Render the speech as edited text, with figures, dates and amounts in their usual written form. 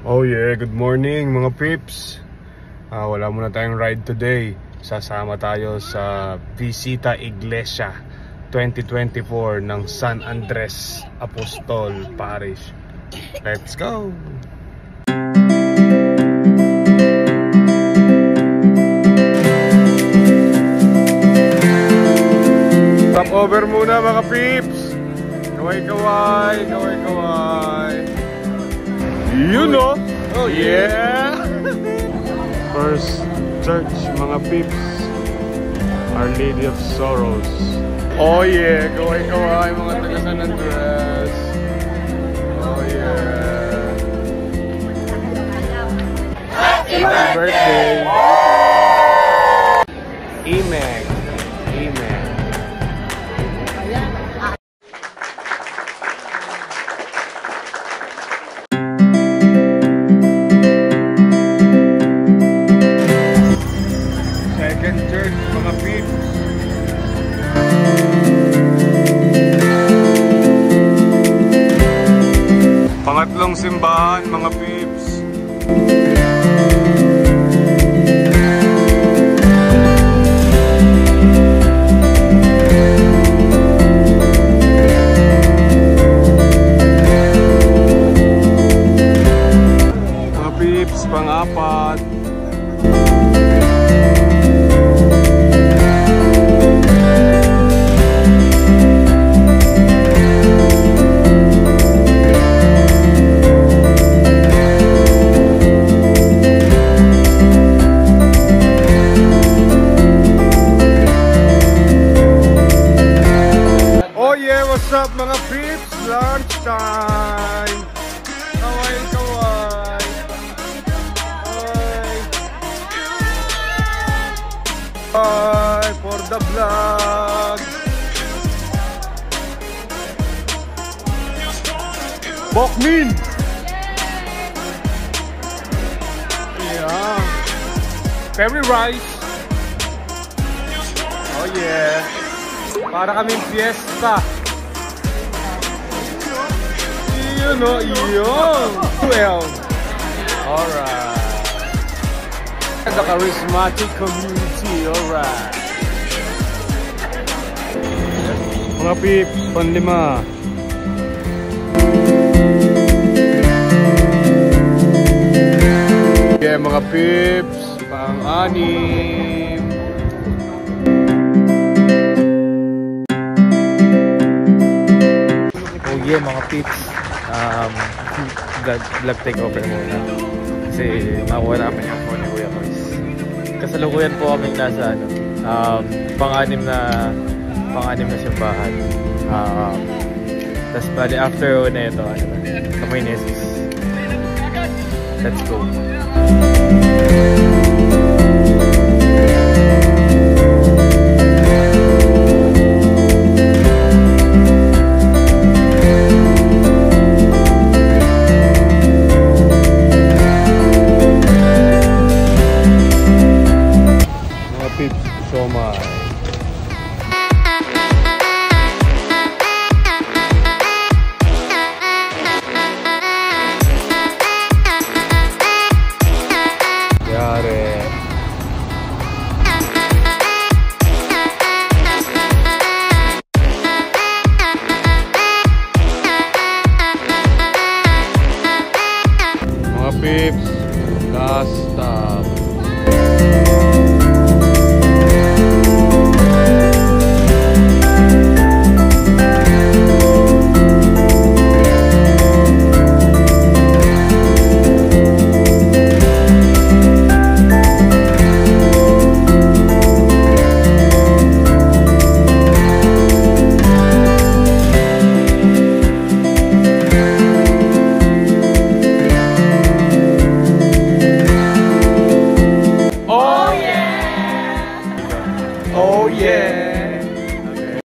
Oh yeah, good morning mga peeps. Wala muna tayong ride today. Sasama tayo sa Visita Iglesia 2024 ng San Andres Apostol Parish. Let's go! Stop over muna mga peeps. Kaway-kaway, kaway-kaway. You know? Oh yeah! First church mga peeps, Our Lady of Sorrows. Oh yeah! Kaway-kaway mga taga San Andres. Oh yeah! Happy birthday! Amen! Amen! Second church mga peeps. Pangatlong simbahan mga peeps. Mga peeps, pang-apat. What's up mga peeps? Lunch time! Kaway kaway! Bye for the vlog! Bokmin! Yeah! Fairy rice! Oh yeah! Para kaming fiesta! You know, yun! Well, alright. The charismatic community, alright. Mga peeps, panlima. Yeah, mga peeps, pang-anim. Oh yeah, mga peeps. Vlog takeover muna kasi makuha namin yung phone ni Kuya Chris. Kasalukuyan po kami nasa pang-anim na simbahan. Tapos bali after na ito kamay nesis. Let's go. Mga peeps, last stop.